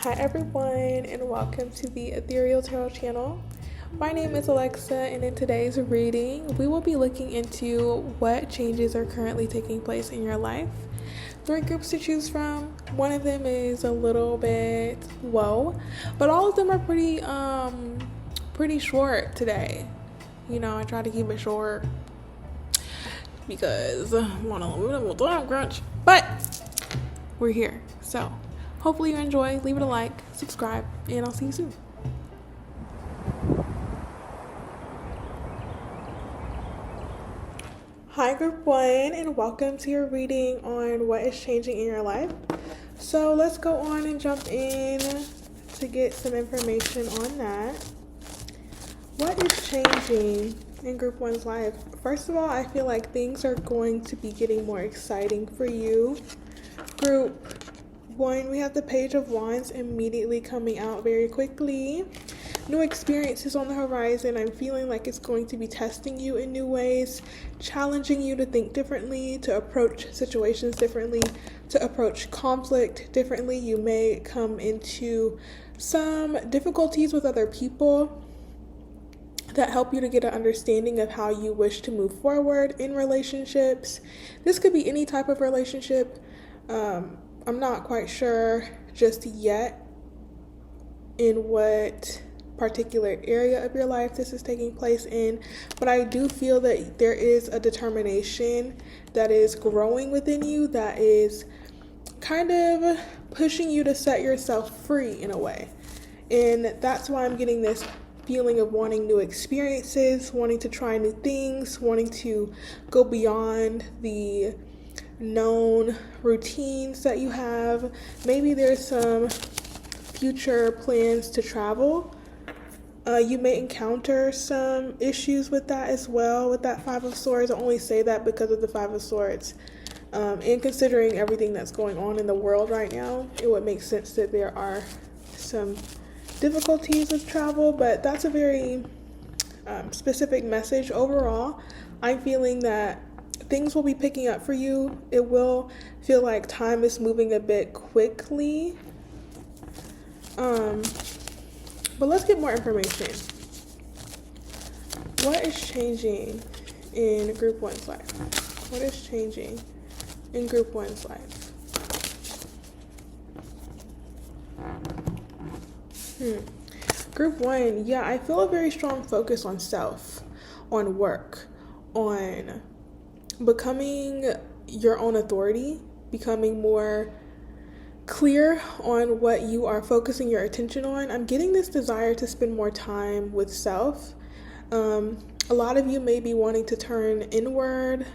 Hi everyone, and welcome to the Ethereal Tarot channel. My name is Alexa, and in today's reading, we will be looking into what changes are currently taking place in your life. 3 groups to choose from. One of them is a little bit low, but all of them are pretty short today. I try to keep it short because I'm on a little time crunch, but we're here. So hopefully you enjoy. Leave it a like, subscribe, and I'll see you soon. Hi Group 1, and welcome to your reading on what is changing in your life. So let's go on and jump in to get some information on that. What is changing in Group 1's life? First of all, I feel like things are going to be getting more exciting for you. Group 1, we have the Page of Wands immediately coming out very quickly. New experiences on the horizon. I'm feeling like it's going to be testing you in new ways, challenging you to think differently, to approach situations differently, to approach conflict differently. You may come into some difficulties with other people that help you to get an understanding of how you wish to move forward in relationships. This could be any type of relationship. I'm not quite sure just yet in what particular area of your life this is taking place in, but I do feel that there is a determination that is growing within you that is kind of pushing you to set yourself free in a way. And that's why I'm getting this feeling of wanting new experiences, wanting to try new things, wanting to go beyond the known routines that you have. Maybe there's some future plans to travel. You may encounter some issues with that as well, with that Five of Swords. I only say that because of the Five of Swords. And considering everything that's going on in the world right now, it would make sense that there are some difficulties with travel, but that's a very specific message. Overall, I'm feeling that things will be picking up for you. It will feel like time is moving a bit quickly. But let's get more information. What is changing in Group 1's life? What is changing in Group 1's life? Group 1, yeah, I feel a very strong focus on self, on work, on becoming your own authority, becoming more clear on what you are focusing your attention on. I'm getting this desire to spend more time with self. A lot of you may be wanting to turn inward,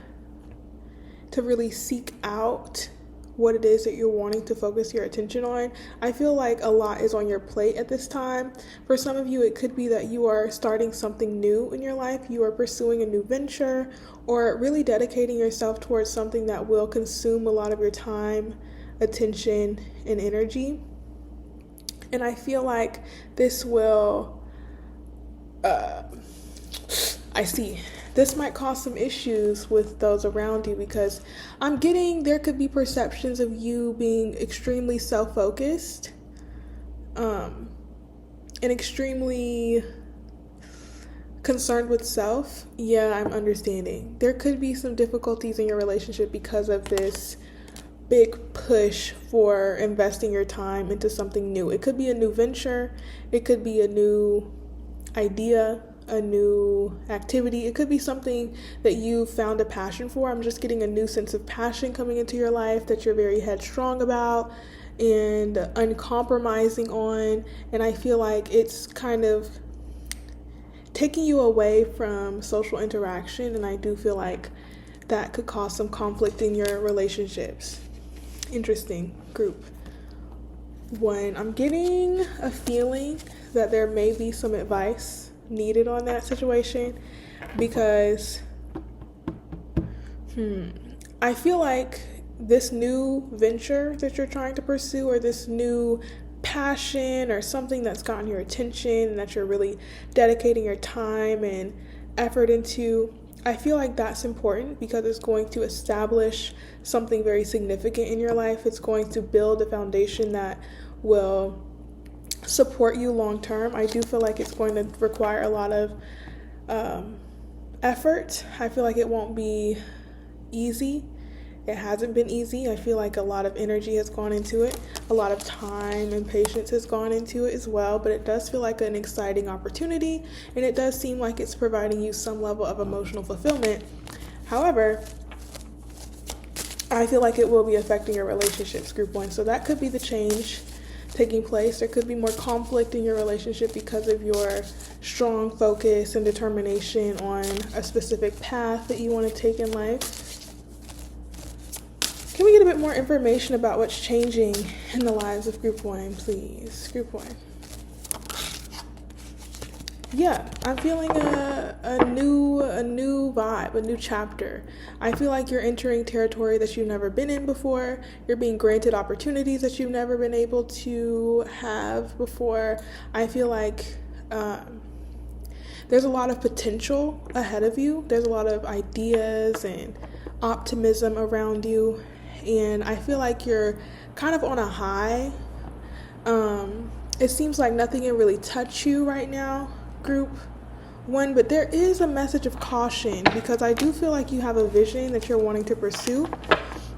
to really seek out what it is that you're wanting to focus your attention on. I feel like a lot is on your plate at this time. For some of you, it could be that you are starting something new in your life. You are pursuing a new venture or really dedicating yourself towards something that will consume a lot of your time, attention, and energy. And I feel like this will, this might cause some issues with those around you, because I'm getting there could be perceptions of you being extremely self-focused, and extremely concerned with self. Yeah, I'm understanding. There could be some difficulties in your relationship because of this big push for investing your time into something new. It could be a new venture. It could be a new idea, a new activity. It could be something that you found a passion for. I'm just getting a new sense of passion coming into your life that you're very headstrong about and uncompromising on. And I feel like it's kind of taking you away from social interaction. And I do feel like that could cause some conflict in your relationships. Interesting, Group 1. I'm getting a feeling that there may be some advice needed on that situation, because I feel like this new venture that you're trying to pursue, or this new passion or something that's gotten your attention and that you're really dedicating your time and effort into, I feel like that's important because it's going to establish something very significant in your life. It's going to build a foundation that will support you long term. I do feel like it's going to require a lot of effort. I feel like it won't be easy. It hasn't been easy. I feel like a lot of energy has gone into it. A lot of time and patience has gone into it as well, but it does feel like an exciting opportunity, and it does seem like it's providing you some level of emotional fulfillment. However, I feel like it will be affecting your relationships, group one. So that could be the change taking place. There could be more conflict in your relationship because of your strong focus and determination on a specific path that you want to take in life. Can we get a bit more information about what's changing in the lives of group one, please? Group one. Yeah, I'm feeling a new vibe, a new chapter. I feel like you're entering territory that you've never been in before. You're being granted opportunities that you've never been able to have before. I feel like there's a lot of potential ahead of you. There's a lot of ideas and optimism around you. And I feel like you're kind of on a high. It seems like nothing can really touch you right now, group one, but there is a message of caution because I do feel like you have a vision that you're wanting to pursue.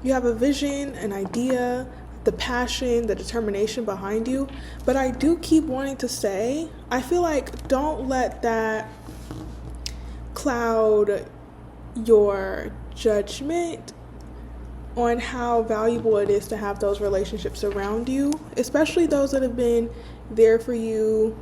You have a vision, an idea, the passion, the determination behind you. But I do keep wanting to say, I feel like don't let that cloud your judgment on how valuable it is to have those relationships around you, especially those that have been there for you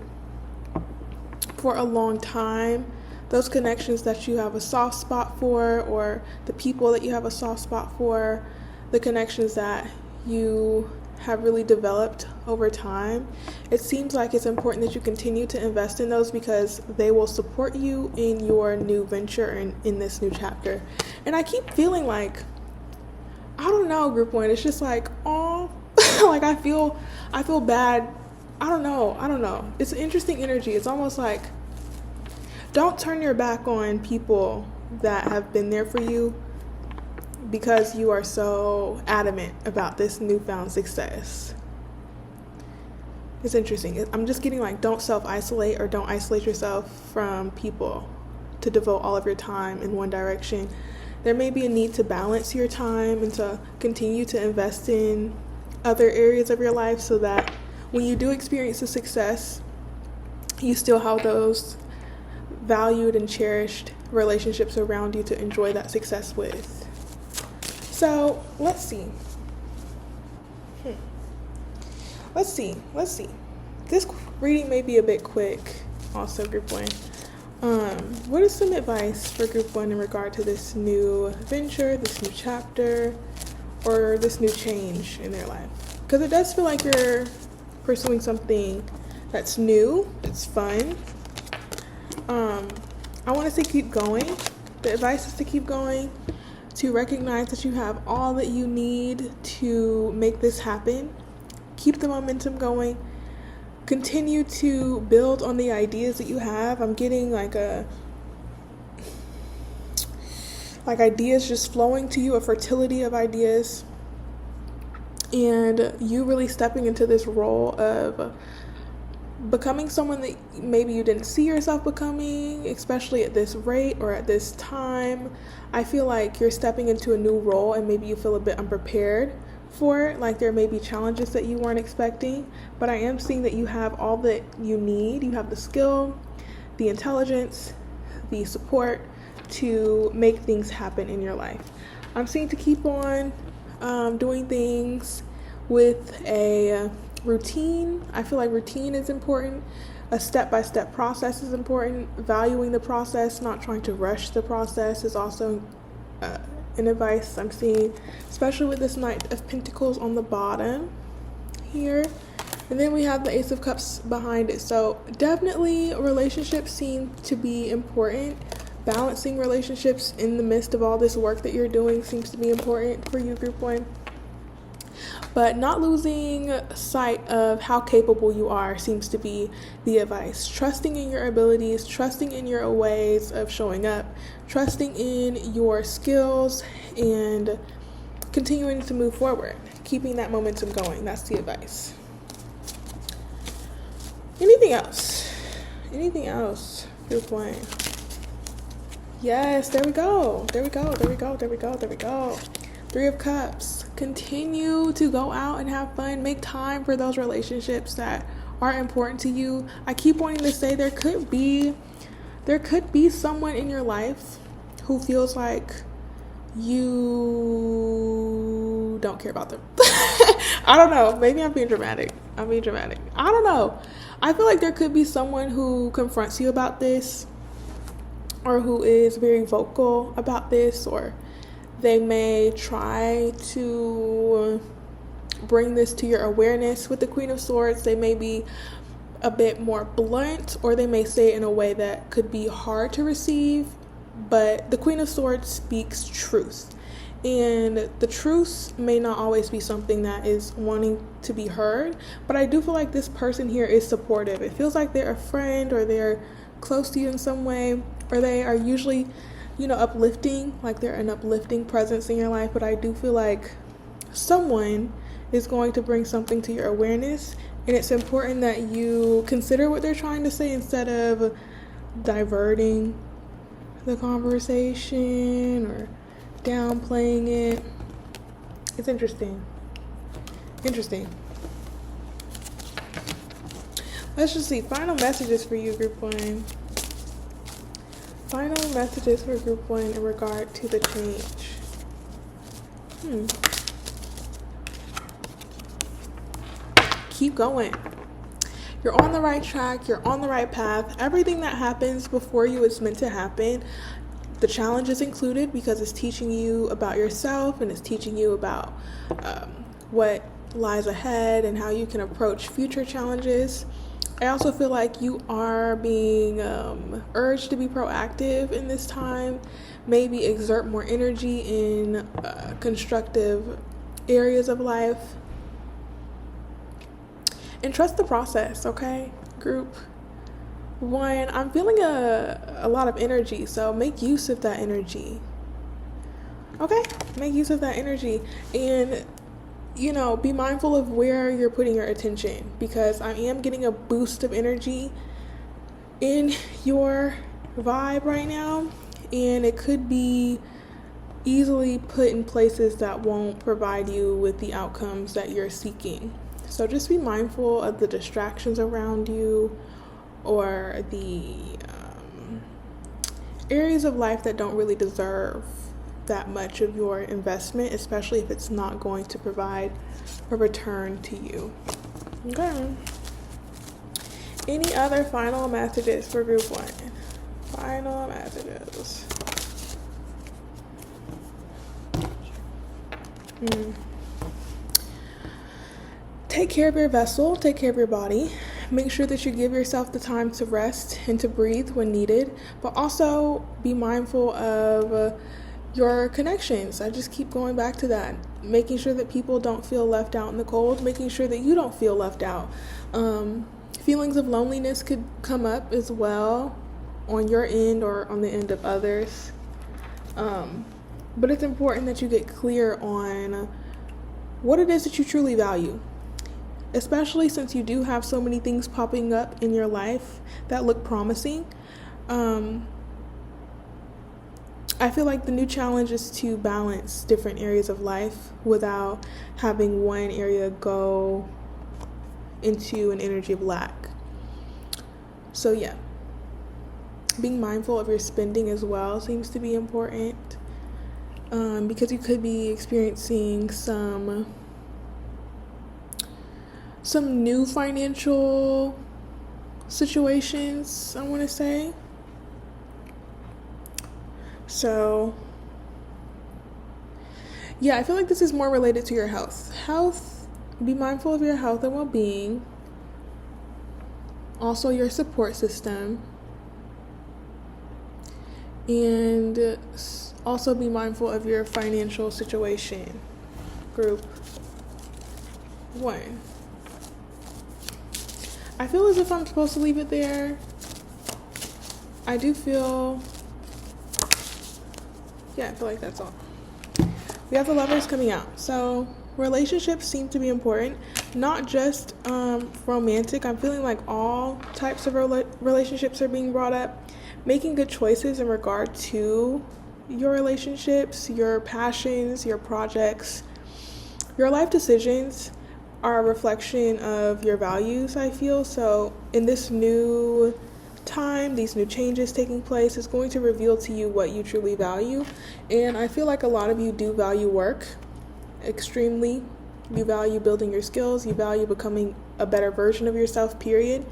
for a long time, those connections that you have a soft spot for, or the people that you have a soft spot for, the connections that you have really developed over time. It seems like it's important that you continue to invest in those because they will support you in your new venture and in this new chapter. And I keep feeling like, I don't know, group one, it's just like, oh, like I feel bad. I don't know. It's an interesting energy. It's almost like, don't turn your back on people that have been there for you because you are so adamant about this newfound success. It's interesting. I'm just getting like, don't self-isolate or don't isolate yourself from people to devote all of your time in one direction. There may be a need to balance your time and to continue to invest in other areas of your life so that when you do experience a success, you still have those valued and cherished relationships around you to enjoy that success with. So let's see. Let's see. This reading may be a bit quick, also group one. What is some advice for group one in regard to this new venture, this new chapter, or this new change in their life? Because it does feel like you're pursuing something that's new, it's fun. I want to say keep going. The advice is to keep going, to recognize that you have all that you need to make this happen. Keep the momentum going. Continue to build on the ideas that you have. I'm getting like ideas just flowing to you, a fertility of ideas, and you really stepping into this role of becoming someone that maybe you didn't see yourself becoming, especially at this rate or at this time. I feel like you're stepping into a new role and maybe you feel a bit unprepared for it, like there may be challenges that you weren't expecting, but I am seeing that you have all that you need. You have the skill, the intelligence, the support to make things happen in your life. I'm seeing to keep on doing things with a routine. I feel like routine is important. A step-by-step process is important. Valuing the process, not trying to rush the process is also an advice I'm seeing, especially with this Knight of Pentacles on the bottom here. And then we have the Ace of Cups behind it. So definitely relationships seem to be important. Balancing relationships in the midst of all this work that you're doing seems to be important for you, group one. But not losing sight of how capable you are seems to be the advice. Trusting in your abilities, trusting in your ways of showing up, trusting in your skills, and continuing to move forward. Keeping that momentum going. That's the advice. Anything else? Anything else? Group one. Yes, there we go. There we go. There we go. There we go. There we go. Three of Cups. Continue to go out and have fun. Make time for those relationships that are important to you. I keep wanting to say there could be someone in your life who feels like you don't care about them. I don't know. Maybe I'm being dramatic. I don't know. I feel like there could be someone who confronts you about this, or who is very vocal about this, or they may try to bring this to your awareness. With the Queen of Swords, they may be a bit more blunt, or they may say it in a way that could be hard to receive, but the Queen of Swords speaks truth, and the truth may not always be something that is wanting to be heard, but I do feel like this person here is supportive. It feels like they're a friend, or they're close to you in some way, or they are usually, uplifting, like they're an uplifting presence in your life. But I do feel like someone is going to bring something to your awareness, and it's important that you consider what they're trying to say instead of diverting the conversation or downplaying it. It's interesting. Let's just see. Final messages for you, Group 1. Final messages for Group 1 in regard to the change. Keep going. You're on the right track. You're on the right path. Everything that happens before you is meant to happen. The challenge is included because it's teaching you about yourself, and it's teaching you about what lies ahead and how you can approach future challenges. I also feel like you are being urged to be proactive in this time. Maybe exert more energy in constructive areas of life. And trust the process, okay, Group 1? I'm feeling a lot of energy, so make use of that energy. Okay? Make use of that energy. And be mindful of where you're putting your attention, because I am getting a boost of energy in your vibe right now, and it could be easily put in places that won't provide you with the outcomes that you're seeking. So just be mindful of the distractions around you, or the areas of life that don't really deserve that much of your investment, especially if it's not going to provide a return to you. Okay. Any other final messages for Group 1? Final messages. Take care of your vessel. Take care of your body. Make sure that you give yourself the time to rest and to breathe when needed, but also be mindful of your connections. I just keep going back to that. Making sure that people don't feel left out in the cold, making sure that you don't feel left out. Feelings of loneliness could come up as well on your end or on the end of others. But it's important that you get clear on what it is that you truly value, especially since you do have so many things popping up in your life that look promising. I feel like the new challenge is to balance different areas of life without having one area go into an energy of lack. So yeah, being mindful of your spending as well seems to be important, because you could be experiencing some new financial situations, I want to say. So, yeah, I feel like this is more related to your health. Be mindful of your health and well-being. Also, your support system. And also be mindful of your financial situation. Group 1. I feel as if I'm supposed to leave it there. I do feel... yeah, I feel like that's all. We have the Lovers coming out. So relationships seem to be important, not just romantic. I'm feeling like all types of relationships are being brought up. Making good choices in regard to your relationships, your passions, your projects, your life decisions are a reflection of your values, I feel. So in this new time, these new changes taking place, is going to reveal to you what you truly value. And I feel like a lot of you do value work extremely. You value building your skills, you value becoming a better version of yourself, period.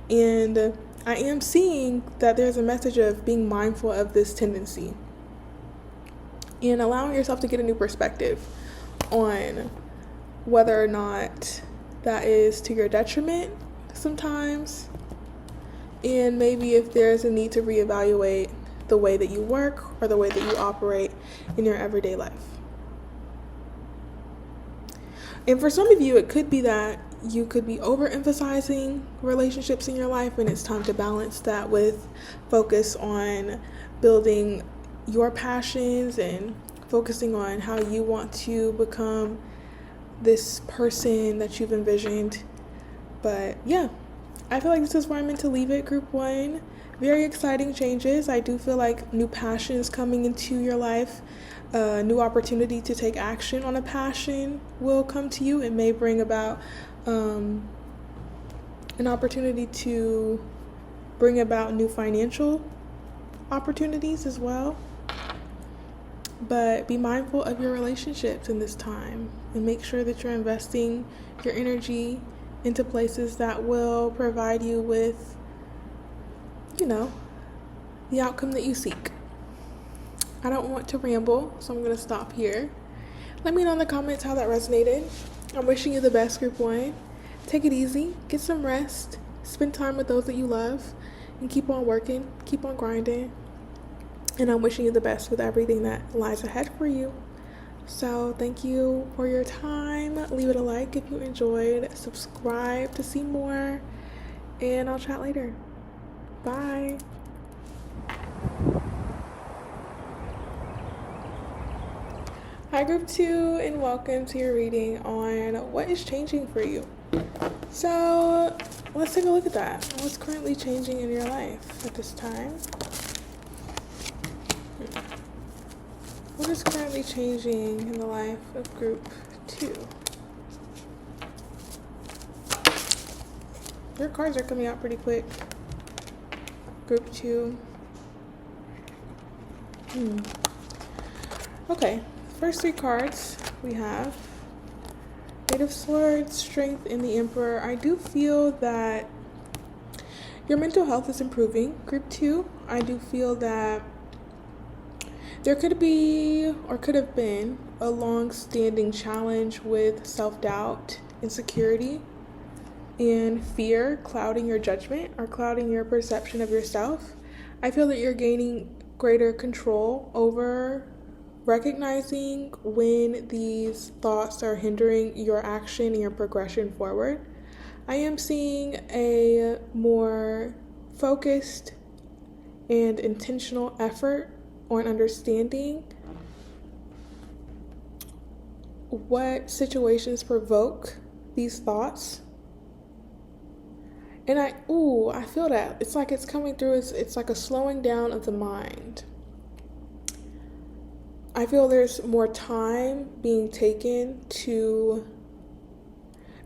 And I am seeing that there's a message of being mindful of this tendency and allowing yourself to get a new perspective on whether or not that is to your detriment sometimes, and maybe if there's a need to reevaluate the way that you work or the way that you operate in your everyday life. And for some of you, it could be that you could be overemphasizing relationships in your life, and it's time to balance that with focus on building your passions and focusing on how you want to become this person that you've envisioned. But yeah, I feel like this is where I'm meant to leave it, Group 1. Very exciting changes. I do feel like new passions coming into your life. New opportunity to take action on a passion will come to you. It may bring about an opportunity to bring about new financial opportunities as well. But be mindful of your relationships in this time and make sure that you're investing your energy into places that will provide you with, the outcome that you seek. I don't want to ramble, so I'm going to stop here. Let me know in the comments how that resonated. I'm wishing you the best, Group 1. Take it easy, get some rest, spend time with those that you love, and keep on working, keep on grinding. And I'm wishing you the best with everything that lies ahead for you. So thank you for your time. Leave it a like if you enjoyed. Subscribe to see more. And I'll chat later. Bye. Hi, Group 2, and welcome to your reading on what is changing for you. So let's take a look at that. What's currently changing in your life at this time? What is currently changing in the life of Group 2? Your cards are coming out pretty quick. Group 2. Okay, first 3 cards we have Eight of Swords, Strength, and the Emperor. I do feel that your mental health is improving, Group 2. I do feel that there could be or could have been a long-standing challenge with self-doubt, insecurity, and fear clouding your judgment or clouding your perception of yourself. I feel that you're gaining greater control over recognizing when these thoughts are hindering your action and your progression forward. I am seeing a more focused and intentional effort on understanding what situations provoke these thoughts. And I feel that. It's like it's coming through. It's like a slowing down of the mind. I feel there's more time being taken to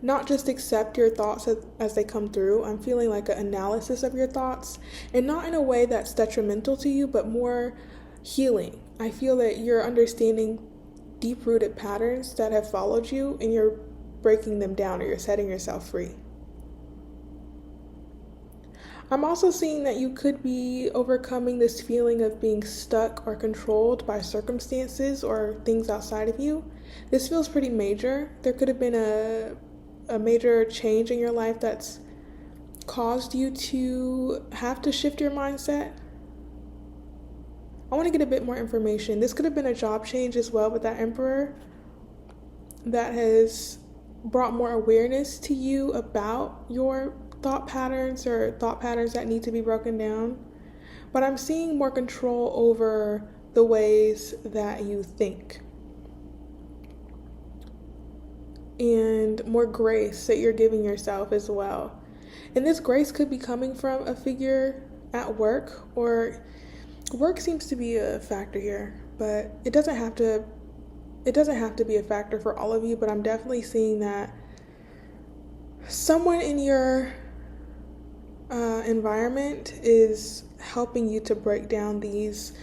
not just accept your thoughts as they come through. I'm feeling like an analysis of your thoughts, and not in a way that's detrimental to you, but more healing. I feel that you're understanding deep-rooted patterns that have followed you, and you're breaking them down, or you're setting yourself free. I'm also seeing that you could be overcoming this feeling of being stuck or controlled by circumstances or things outside of you. This feels pretty major. There could have been a major change in your life that's caused you to have to shift your mindset. I want to get a bit more information. This could have been a job change as well with that Emperor that has brought more awareness to you about your thought patterns or thought patterns that need to be broken down. But I'm seeing more control over the ways that you think. and more grace that you're giving yourself as well. And this grace could be coming from a figure at work, or work seems to be a factor here, but it doesn't have to be a factor for all of you, but I'm definitely seeing that someone in your environment is helping you to break down these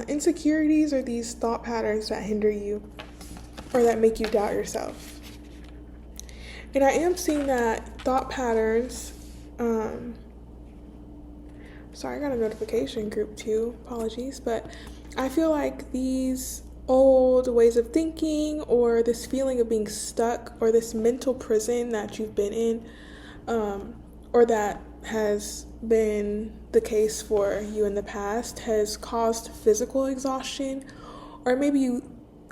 insecurities or these thought patterns that hinder you or that make you doubt yourself. And I am seeing that thought patterns, sorry, I got a notification, group 2, apologies, but I feel like these old ways of thinking or this feeling of being stuck or this mental prison that you've been in, or that has been the case for you in the past, has caused physical exhaustion, or maybe you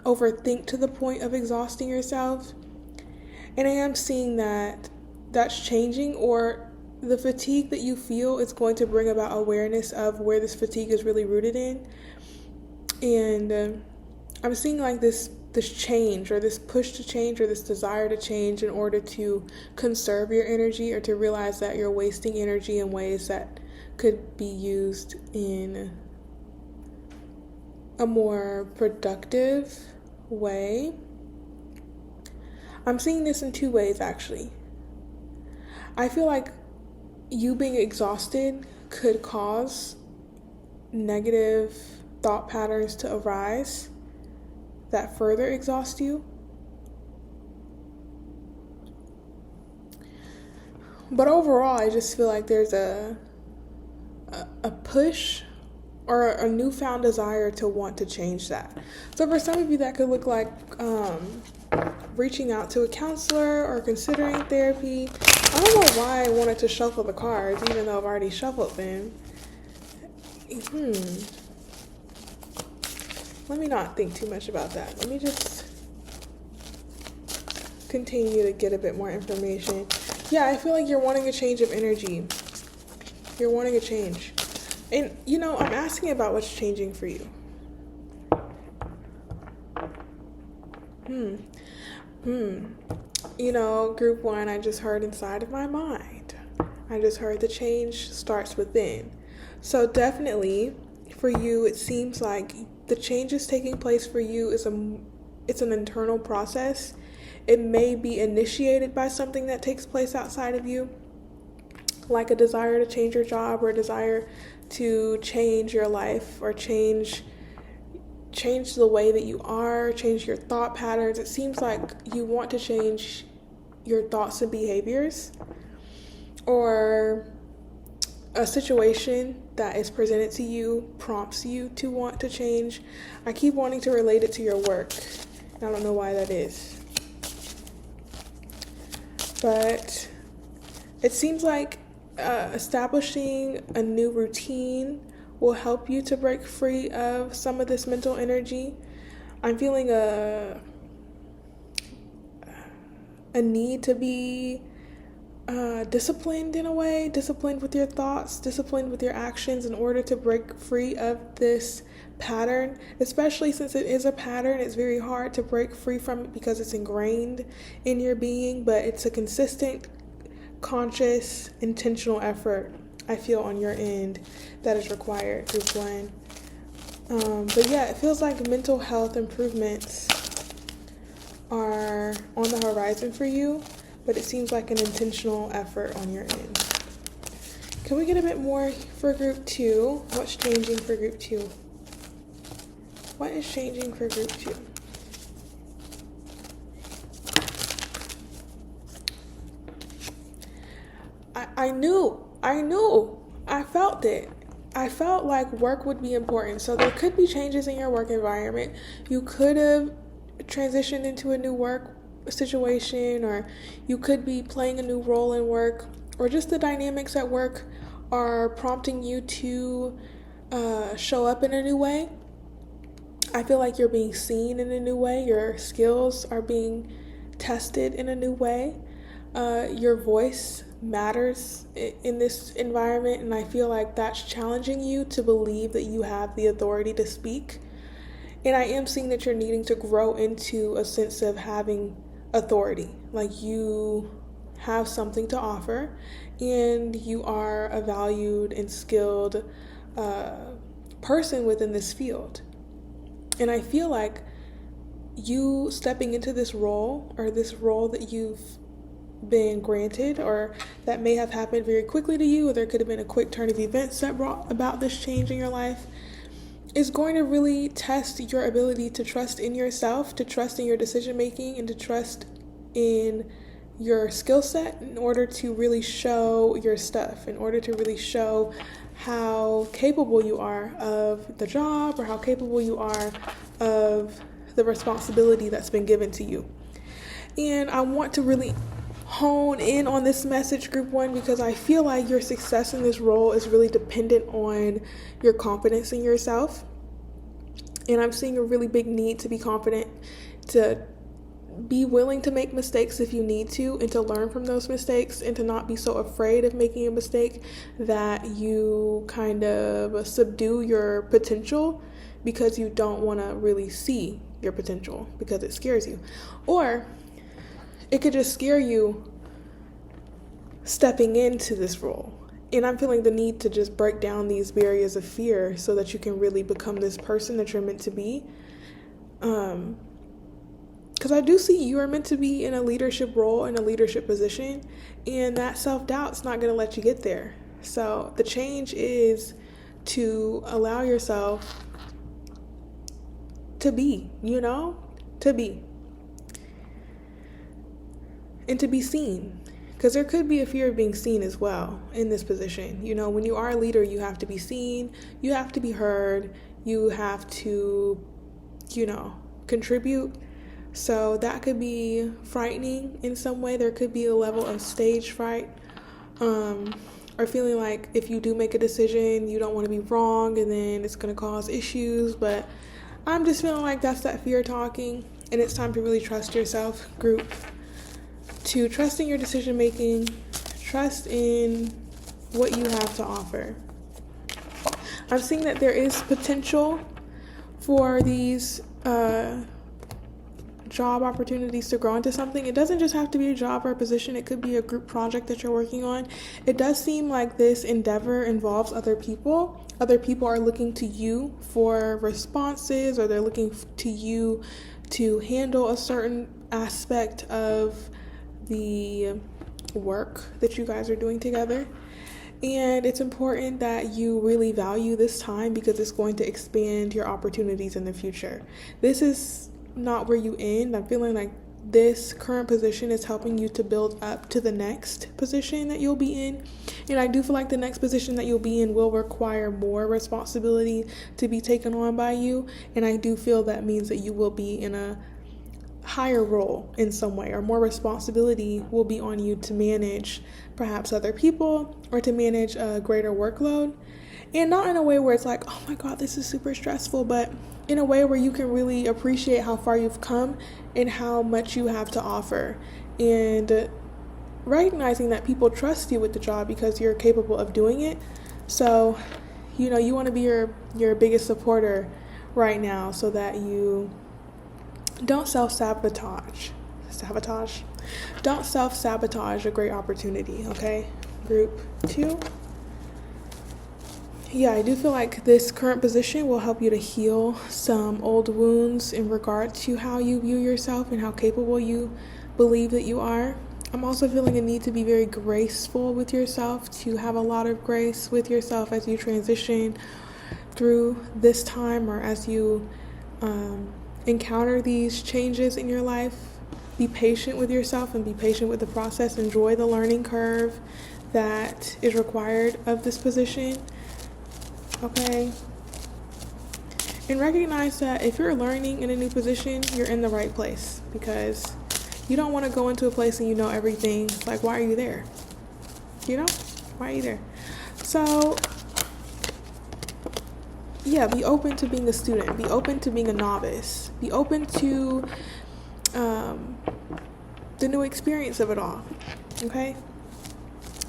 overthink to the point of exhausting yourself. And I am seeing that that's changing, or the fatigue that you feel is going to bring about awareness of where this fatigue is really rooted in. And I'm seeing like this change, or this push to change, or this desire to change in order to conserve your energy, or to realize that you're wasting energy in ways that could be used in a more productive way. I'm seeing this in 2 ways, actually. I feel like you being exhausted could cause negative thought patterns to arise that further exhaust you. But overall, I just feel like there's a push or a newfound desire to want to change that. So for some of you, that could look like reaching out to a counselor or considering therapy. I don't know why I wanted to shuffle the cards, even though I've already shuffled them. Let me not think too much about that. Let me just continue to get a bit more information. Yeah, I feel like you're wanting a change of energy. You're wanting a change. And, I'm asking about what's changing for you. Group 1, I just heard inside of my mind. I just heard the change starts within. So definitely, for you, it seems like the changes taking place for you it's an internal process. It may be initiated by something that takes place outside of you, like a desire to change your job, or a desire to change your life, or change the way that you are, change your thought patterns. It seems like you want to change your thoughts and behaviors, or a situation that is presented to you prompts you to want to change. I keep wanting to relate it to your work. I don't know why that is. But it seems like establishing a new routine will help you to break free of some of this mental energy. I'm feeling a need to be disciplined in a way, disciplined with your thoughts, disciplined with your actions in order to break free of this pattern. Especially since it is a pattern, it's very hard to break free from it because it's ingrained in your being, but it's a consistent, conscious, intentional effort I feel on your end that is required, group 1. But yeah, it feels like mental health improvements are on the horizon for you, but it seems like an intentional effort on your end. Can we get a bit more for group 2? What's changing for group 2? What is changing for group 2? I knew. I felt it. I felt like work would be important. So there could be changes in your work environment. You could have transitioned into a new work situation, or you could be playing a new role in work, or just the dynamics at work are prompting you to show up in a new way. I feel like you're being seen in a new way. Your skills are being tested in a new way. Your voice matters in this environment, and I feel like that's challenging you to believe that you have the authority to speak. And I am seeing that you're needing to grow into a sense of having authority. Like, you have something to offer, and you are a valued and skilled person within this field. And I feel like you stepping into this role, or this role that you've been granted, or that may have happened very quickly to you, or there could have been a quick turn of events that brought about this change in your life, is going to really test your ability to trust in yourself, to trust in your decision making, and to trust in your skill set in order to really show your stuff, in order to really show how capable you are of the job, or how capable you are of the responsibility that's been given to you. And I want to really hone in on this message, Group 1, because I feel like your success in this role is really dependent on your confidence in yourself. And I'm seeing a really big need to be confident, to be willing to make mistakes if you need to, and to learn from those mistakes, and to not be so afraid of making a mistake that you kind of subdue your potential because you don't want to really see your potential because it scares you. Or it could just scare you stepping into this role. And I'm feeling the need to just break down these barriers of fear so that you can really become this person that you're meant to be. Because I do see you are meant to be in a leadership role, in a leadership position, and that self-doubt's not going to let you get there. So the change is to allow yourself to be, to be. And to be seen. Because there could be a fear of being seen as well in this position. When you are a leader, you have to be seen, you have to be heard, you have to, contribute. So that could be frightening in some way. There could be a level of stage fright, or feeling like if you do make a decision, you don't want to be wrong, and then it's going to cause issues. But I'm just feeling like that's that fear talking, and it's time to really trust yourself, Group. To trust in your decision making, trust in what you have to offer. I'm seeing that there is potential for these job opportunities to grow into something. It doesn't just have to be a job or a position. It could be a group project that you're working on. It does seem like this endeavor involves other people. Other people are looking to you for responses, or they're looking to you to handle a certain aspect of the work that you guys are doing together. And it's important that you really value this time, because it's going to expand your opportunities in the future. This is not where you end. I'm feeling like this current position is helping you to build up to the next position that you'll be in. And I do feel like the next position that you'll be in will require more responsibility to be taken on by you. And I do feel that means that you will be in a higher role in some way, or more responsibility will be on you to manage perhaps other people, or to manage a greater workload. And not in a way where it's like, oh my God, this is super stressful, but in a way where you can really appreciate how far you've come and how much you have to offer, and recognizing that people trust you with the job because you're capable of doing it. So, you want to be your biggest supporter right now, so that you don't self-sabotage. Don't self-sabotage a great opportunity, okay? Group 2. Yeah, I do feel like this current position will help you to heal some old wounds in regard to how you view yourself and how capable you believe that you are. I'm also feeling a need to be very graceful with yourself, to have a lot of grace with yourself as you transition through this time, or as you encounter these changes in your life. Be patient with yourself and be patient with the process. Enjoy the learning curve that is required of this position. Okay? And recognize that if you're learning in a new position, you're in the right place, because you don't want to go into a place and you know everything. It's like, why are you there? Why are you there? So, yeah, be open to being a student. Be open to being a novice. Be open to the new experience of it all. Okay?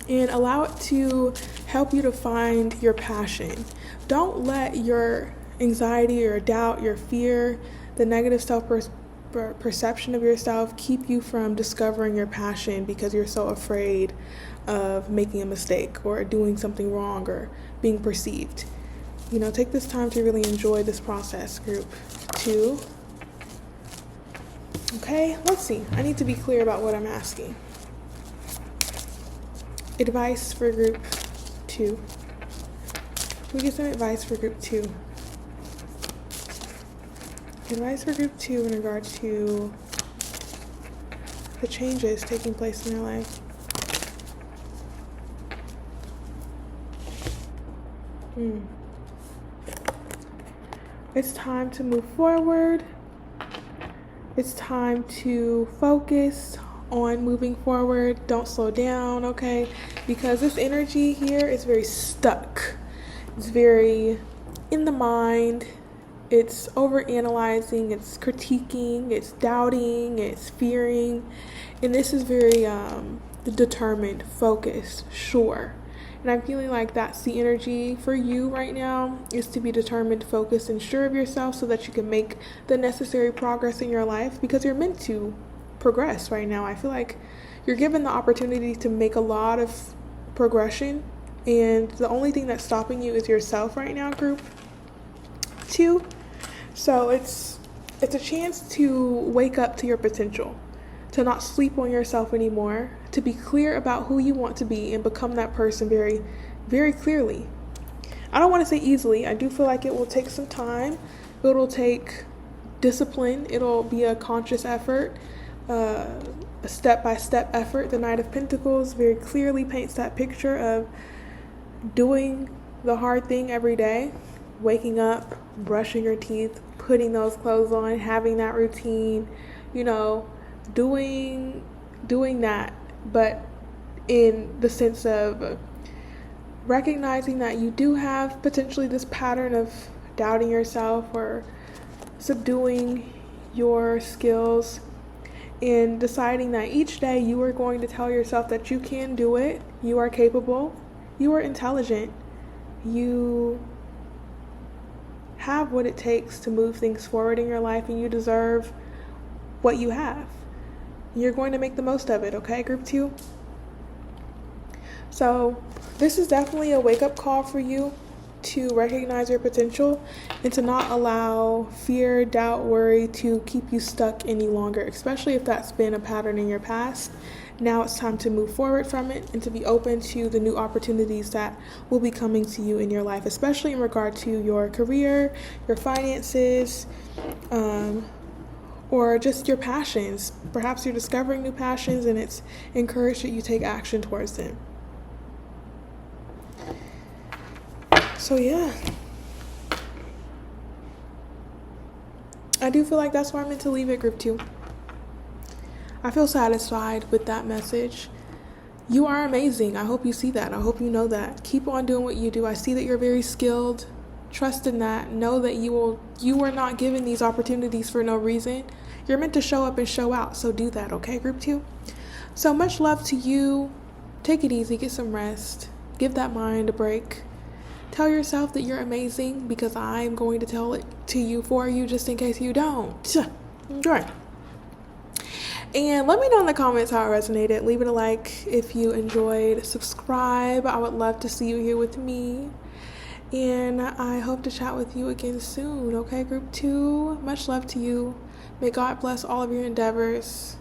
And allow it to help you to find your passion. Don't let your anxiety or doubt, your fear, the negative perception of yourself keep you from discovering your passion because you're so afraid of making a mistake or doing something wrong or being perceived. Take this time to really enjoy this process, group 2. Okay, let's see. I need to be clear about what I'm asking. Advice for group 2. Can we get some advice for group 2? Advice for group 2 in regard to the changes taking place in your life. It's time to move forward. It's time to focus on moving forward. Don't slow down, okay? Because this energy here is very stuck. It's very in the mind. It's overanalyzing, it's critiquing, it's doubting, it's fearing. And this is very determined, focused, sure. And I'm feeling like that's the energy for you right now, is to be determined, focused, and sure of yourself so that you can make the necessary progress in your life, because you're meant to progress right now. I feel like you're given the opportunity to make a lot of progression, and the only thing that's stopping you is yourself right now, group 2. So it's a chance to wake up to your potential, to not sleep on yourself anymore, to be clear about who you want to be and become that person very, very clearly. I don't want to say easily. I do feel like it will take some time. It'll take discipline. It'll be a conscious effort, a step-by-step effort. The Knight of Pentacles very clearly paints that picture of doing the hard thing every day, waking up, brushing your teeth, putting those clothes on, having that routine, doing that, but in the sense of recognizing that you do have potentially this pattern of doubting yourself or subduing your skills, and deciding that each day you are going to tell yourself that you can do it, you are capable, you are intelligent, you have what it takes to move things forward in your life, and you deserve what you have. You're going to make the most of it, okay, group 2? So this is definitely a wake-up call for you to recognize your potential and to not allow fear, doubt, worry to keep you stuck any longer, especially if that's been a pattern in your past. Now it's time to move forward from it and to be open to the new opportunities that will be coming to you in your life, especially in regard to your career, your finances, or just your passions. Perhaps you're discovering new passions, and it's encouraged that you take action towards them. So yeah, I do feel like that's where I'm meant to leave it, group 2. I feel satisfied with that message. You are amazing. I hope you see that. I hope you know that. Keep on doing what you do. I see that you're very skilled. Trust in that. Know that you are not given these opportunities for no reason. You're meant to show up and show out. So do that, okay, group 2? So much love to you. Take it easy. Get some rest. Give that mind a break. Tell yourself that you're amazing, because I'm going to tell it to you for you just in case you don't. Okay. And let me know in the comments how it resonated. Leave it a like if you enjoyed. Subscribe. I would love to see you here with me. And I hope to chat with you again soon. Okay, group 2? Much love to you. May God bless all of your endeavors.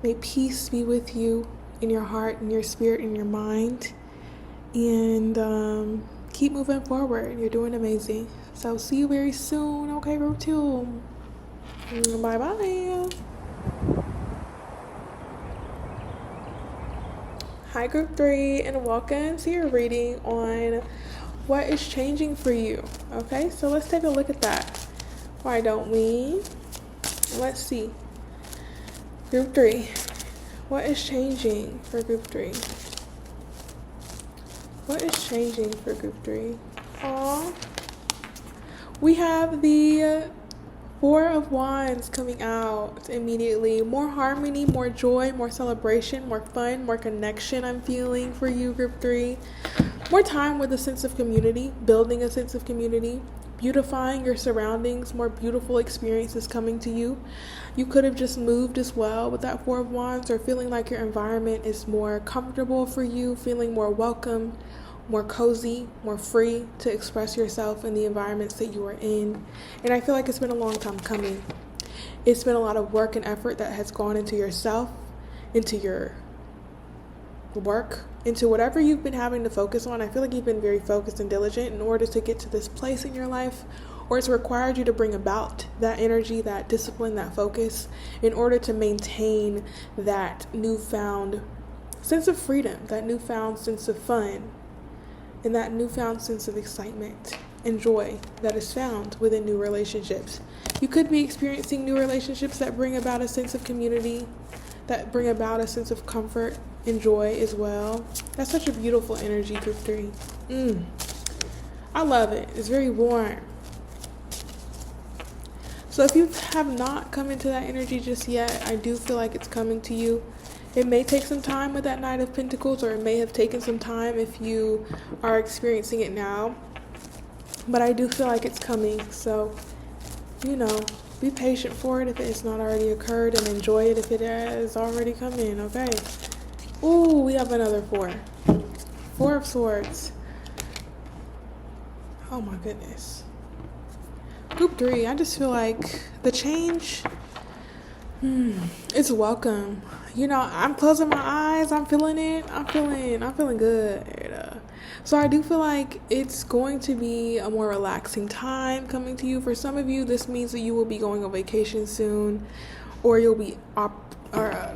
May peace be with you in your heart, in your spirit, in your mind. And keep moving forward. You're doing amazing. So see you very soon. Okay, group 2. Bye-bye. Hi, group 3, and welcome to your reading on what is changing for you. Okay, so let's take a look at that. Why don't we? Let's see. Group 3. What is changing for group 3? What is changing for group 3? Aww. We have the 4 of Wands coming out immediately. More harmony, more joy, more celebration, more fun, more connection I'm feeling for you, group 3. More time with a sense of community, building a sense of community, beautifying your surroundings, more beautiful experiences coming to you. You could have just moved as well with that Four of Wands, or feeling like your environment is more comfortable for you, feeling more welcome, more cozy, more free to express yourself in the environments that you are in. And I feel like it's been a long time coming. It's been a lot of work and effort that has gone into yourself, into your work, into whatever you've been having to focus on. I feel like you've been very focused and diligent in order to get to this place in your life, or it's required you to bring about that energy, that discipline, that focus in order to maintain that newfound sense of freedom, that newfound sense of fun, and that newfound sense of excitement and joy that is found within new relationships. You could be experiencing new relationships that bring about a sense of community, that bring about a sense of comfort and joy as well. That's such a beautiful energy, group 3. I love it. It's very warm. So if you have not come into that energy just yet, I do feel like it's coming to you. It may take some time with that Knight of Pentacles, or it may have taken some time if you are experiencing it now. But I do feel like it's coming. So, be patient for it if it has not already occurred, and enjoy it if it has already come in, okay? Ooh, we have another 4. 4 of Swords. Oh my goodness. Group 3, I just feel like the change, it's welcome. I'm closing my eyes. I'm feeling it. I'm feeling good. So I do feel like it's going to be a more relaxing time coming to you. For some of you, this means that you will be going on vacation soon, or you'll be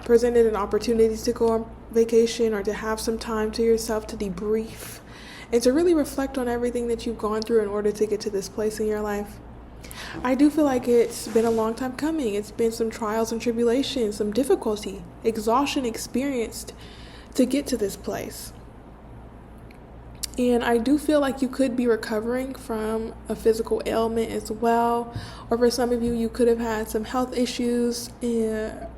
presented an opportunity to go on vacation, or to have some time to yourself to debrief and to really reflect on everything that you've gone through in order to get to this place in your life. I do feel like it's been a long time coming. It's been some trials and tribulations, some difficulty, exhaustion experienced to get to this place. And I do feel like you could be recovering from a physical ailment as well. Or for some of you, you could have had some health issues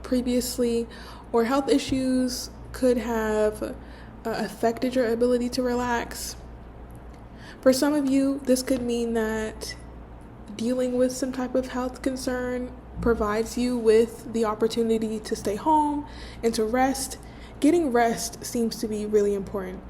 previously, or health issues could have affected your ability to relax. For some of you, this could mean that dealing with some type of health concern provides you with the opportunity to stay home and to rest. Getting rest seems to be really important.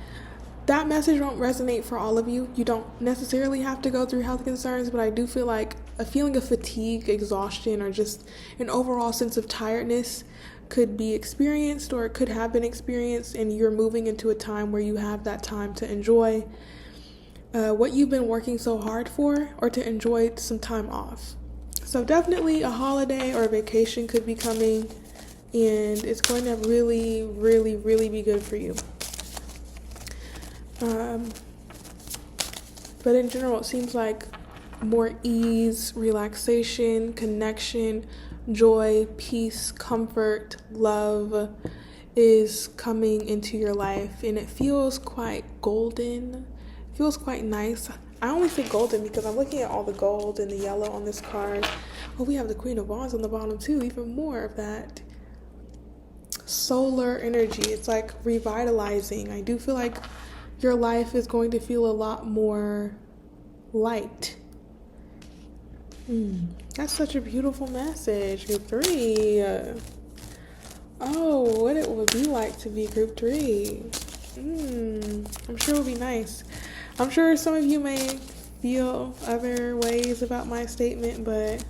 That message won't resonate for all of you. You don't necessarily have to go through health concerns, but I do feel like a feeling of fatigue, exhaustion, or just an overall sense of tiredness could be experienced, or it could have been experienced, and you're moving into a time where you have that time to enjoy what you've been working so hard for, or to enjoy some time off. So definitely a holiday or a vacation could be coming, and it's going to really, really, really be good for you. But in general, it seems like more ease, relaxation, connection, joy, peace, comfort, love is coming into your life, and it feels quite golden. It feels quite nice. I only say golden because I'm looking at all the gold and the yellow on this card. Oh, we have the Queen of Wands on the bottom too, even more of that solar energy. It's like revitalizing. I do feel like your life is going to feel a lot more light. That's such a beautiful message, group 3. Oh, what it would be like to be group 3. I'm sure it would be nice. I'm sure some of you may feel other ways about my statement, but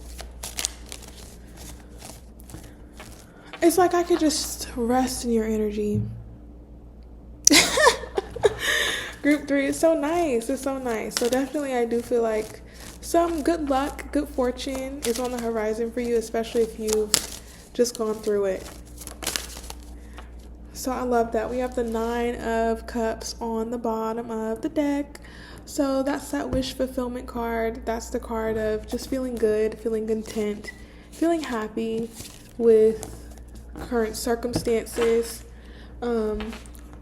it's like I could just rest in your energy. Group 3 is so nice. It's so nice. So definitely I do feel like some good luck, good fortune is on the horizon for you, especially if you've just gone through it. So I love that. We have the 9 of Cups on the bottom of the deck. So that's that wish fulfillment card. That's the card of just feeling good, feeling content, feeling happy with current circumstances,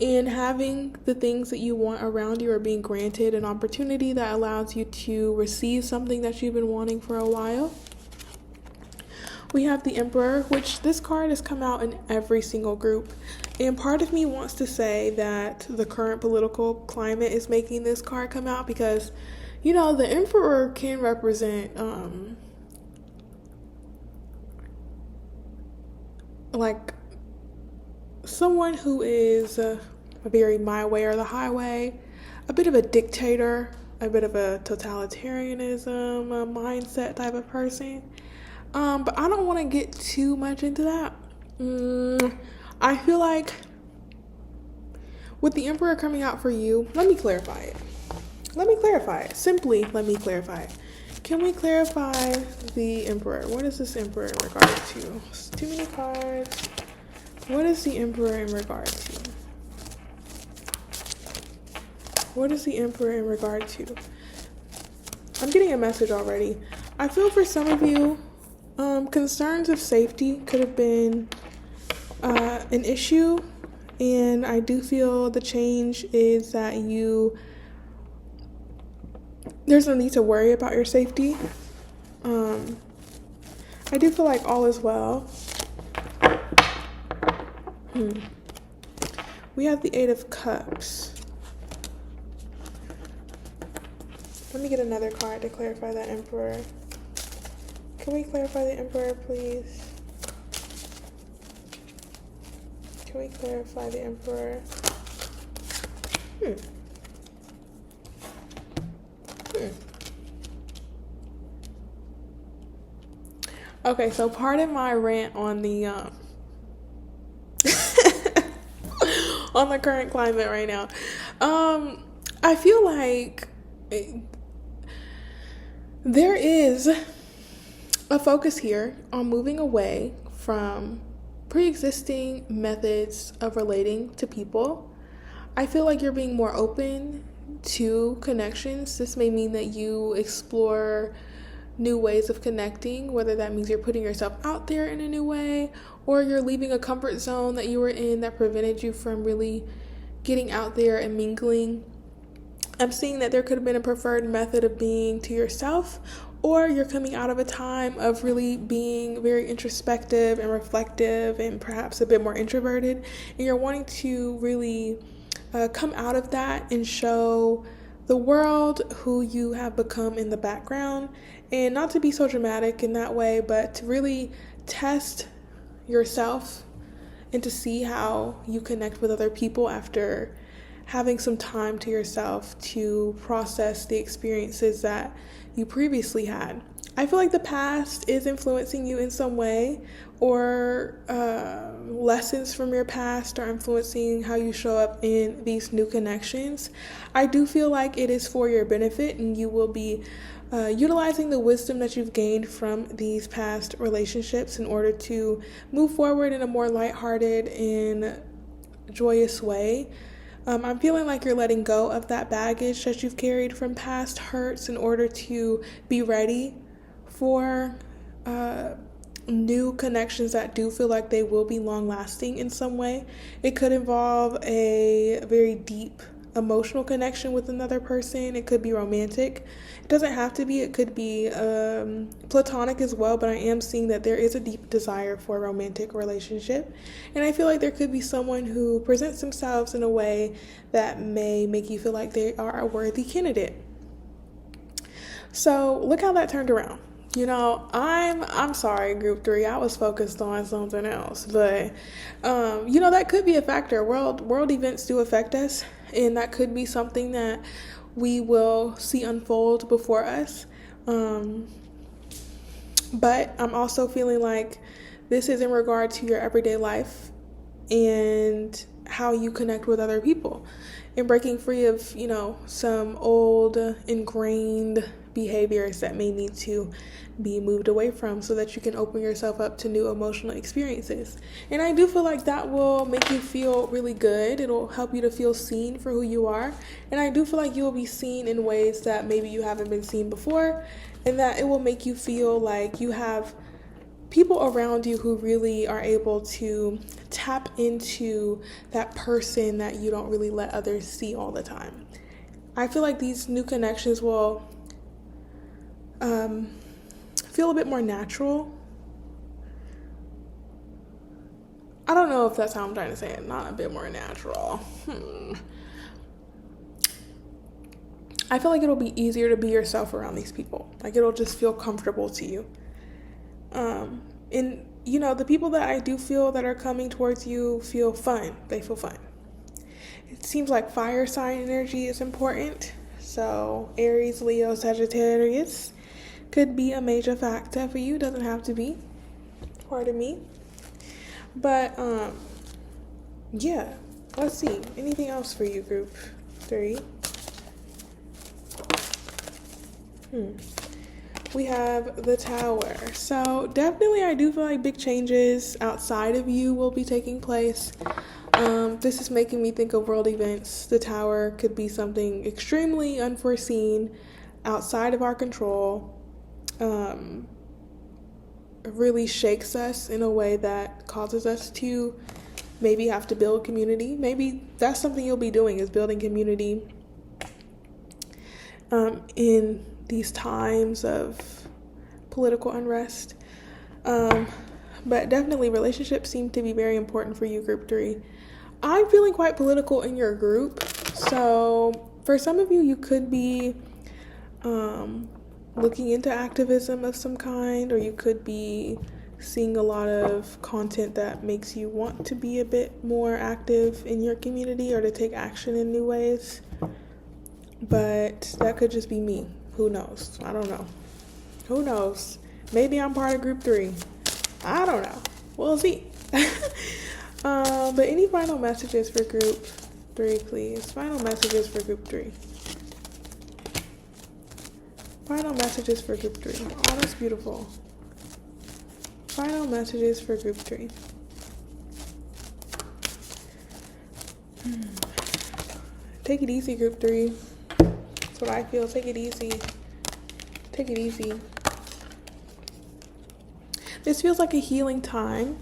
and having the things that you want around you, or being granted an opportunity that allows you to receive something that you've been wanting for a while. We have the Emperor, which this card has come out in every single group. And part of me wants to say that the current political climate is making this card come out because, The Emperor can represent like someone who is very my way or the highway, a bit of a dictator, a bit of a totalitarianism mindset type of person. But I don't want to get too much into that. I feel like with the Emperor coming out for you, let me clarify it. Simply, let me clarify it. Can we clarify the Emperor? What is this Emperor in regard to? It's too many cards. What is the Emperor in regard to? What is the Emperor in regard to? I'm getting a message already. I feel for some of you, concerns of safety could have been an issue. And I do feel the change is that there's no need to worry about your safety. I do feel like all is well. We have the Eight of Cups. Let me get another card to clarify that Emperor. Can we clarify the Emperor, please? Can we clarify the Emperor? Okay, so pardon my rant on the on the current climate right now. I feel like there is a focus here on moving away from pre-existing methods of relating to people. I feel like you're being more open to connections. This may mean that you explore new ways of connecting, whether that means you're putting yourself out there in a new way, or you're leaving a comfort zone that you were in that prevented you from really getting out there and mingling. I'm seeing that there could have been a preferred method of being to yourself, or you're coming out of a time of really being very introspective and reflective and perhaps a bit more introverted, and you're wanting to really come out of that and show the world who you have become in the background. And not to be so dramatic in that way, but to really test yourself and to see how you connect with other people after having some time to yourself to process the experiences that you previously had. I feel like the past is influencing you in some way, or lessons from your past are influencing how you show up in these new connections. I do feel like it is for your benefit, and you will be utilizing the wisdom that you've gained from these past relationships in order to move forward in a more lighthearted and joyous way. I'm feeling like you're letting go of that baggage that you've carried from past hurts in order to be ready for new connections that do feel like they will be long lasting in some way. It could involve a very deep emotional connection with another person. It could be romantic. It doesn't have to be. It could be platonic as well, but I am seeing that there is a deep desire for a romantic relationship. And I feel like there could be someone who presents themselves in a way that may make you feel like they are a worthy candidate. So look how that turned around. I'm sorry, group 3. I was focused on something else, but that could be a factor. World events do affect us, and that could be something that we will see unfold before us. But I'm also feeling like this is in regard to your everyday life and how you connect with other people, and breaking free of, some old ingrained behaviors that may need to be moved away from so that you can open yourself up to new emotional experiences. And I do feel like that will make you feel really good. It'll help you to feel seen for who you are. And I do feel like you will be seen in ways that maybe you haven't been seen before, and that it will make you feel like you have people around you who really are able to tap into that person that you don't really let others see all the time. I feel like these new connections will feel a bit more natural. I don't know if that's how I'm trying to say it. Not a bit more natural. I feel like it'll be easier to be yourself around these people. Like, it'll just feel comfortable to you. And, the people that I do feel that are coming towards you feel fun. They feel fun. It seems like fire sign energy is important. So, Aries, Leo, Sagittarius could be a major factor for you. Doesn't have to be. Pardon me. But, yeah. Let's see. Anything else for you, group 3? We have the Tower. So definitely I do feel like big changes outside of you will be taking place. This is making me think of world events. The Tower could be something extremely unforeseen, outside of our control. Really shakes us in a way that causes us to maybe have to build community. Maybe that's something you'll be doing, is building community in these times of political unrest. But definitely relationships seem to be very important for you, group 3. I'm feeling quite political in your group. So for some of you, you could be looking into activism of some kind, or you could be seeing a lot of content that makes you want to be a bit more active in your community or to take action in new ways. But that could just be me. Who knows? I don't know. Who knows? Maybe I'm part of group 3. I don't know. We'll see. But any final messages for group 3, please? Final messages for group 3. Final messages for group 3. Oh, that's beautiful. Final messages for group 3. Take it easy, group 3. That's what I feel. Take it easy. Take it easy. This feels like a healing time.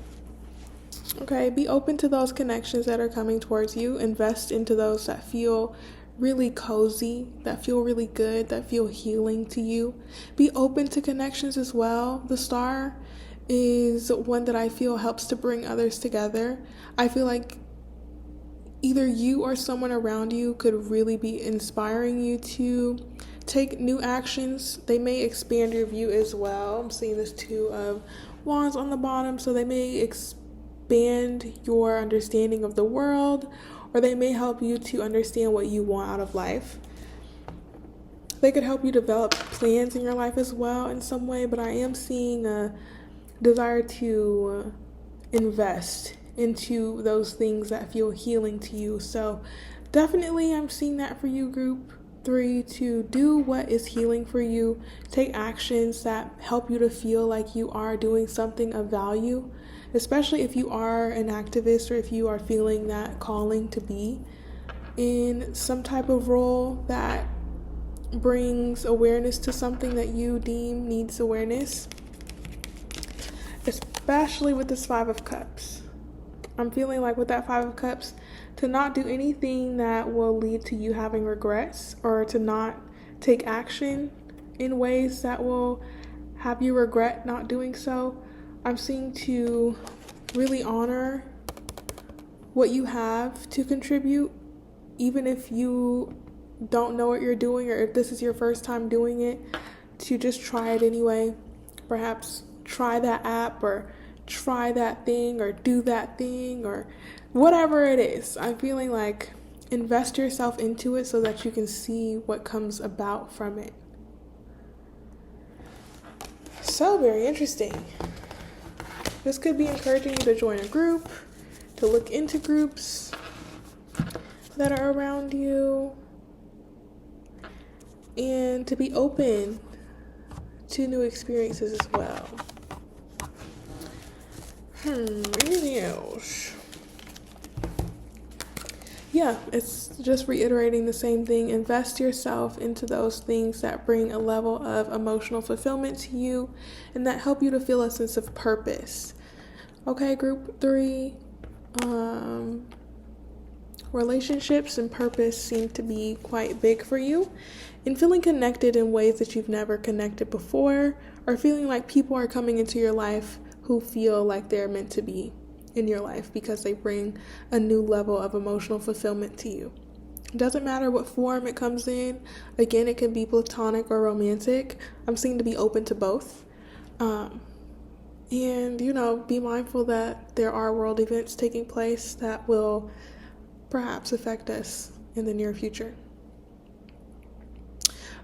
Okay, be open to those connections that are coming towards you. Invest into those that feel really cozy, that feel really good, that feel healing to you. Be open to connections as well. The Star is one that I feel helps to bring others together. I feel like either you or someone around you could really be inspiring you to take new actions. They may expand your view as well. I'm seeing this 2 of Wands on the bottom, so they may expand your understanding of the world, or they may help you to understand what you want out of life. They could help you develop plans in your life as well in some way, but I am seeing a desire to invest into those things that feel healing to you. So definitely I'm seeing that for you, group 3, to do what is healing for you. Take actions that help you to feel like you are doing something of value, especially if you are an activist or if you are feeling that calling to be in some type of role that brings awareness to something that you deem needs awareness, especially with this 5 of Cups. I'm feeling like with that 5 of Cups, to not do anything that will lead to you having regrets, or to not take action in ways that will have you regret not doing so. I'm seeing to really honor what you have to contribute, even if you don't know what you're doing, or if this is your first time doing it, to just try it anyway. Perhaps try that app, or try that thing, or do that thing, or whatever it is. I'm feeling like invest yourself into it so that you can see what comes about from it. So very interesting. This could be encouraging you to join a group, to look into groups that are around you, and to be open to new experiences as well. Anything else? Yeah, it's just reiterating the same thing. Invest yourself into those things that bring a level of emotional fulfillment to you and that help you to feel a sense of purpose. Okay, group 3, relationships and purpose seem to be quite big for you, and feeling connected in ways that you've never connected before, or feeling like people are coming into your life who feel like they're meant to be in your life because they bring a new level of emotional fulfillment to you. Doesn't matter what form it comes in. Again, it can be platonic or romantic. I'm seeing to be open to both. And, be mindful that there are world events taking place that will perhaps affect us in the near future.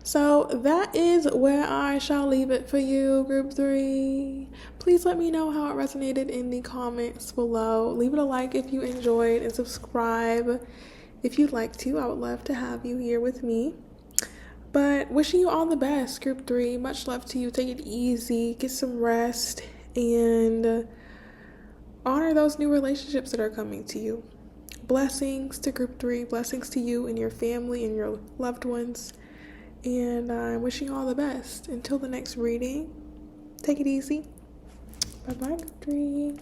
So that is where I shall leave it for you, Group 3. Please let me know how it resonated in the comments below. Leave it a like if you enjoyed and subscribe if you'd like to. I would love to have you here with me. But wishing you all the best, Group 3. Much love to you. Take it easy. Get some rest. And honor those new relationships that are coming to you. Blessings to Group 3. Blessings to you and your family and your loved ones. And I'm wishing you all the best. Until the next reading, take it easy. Bye-bye, Group 3.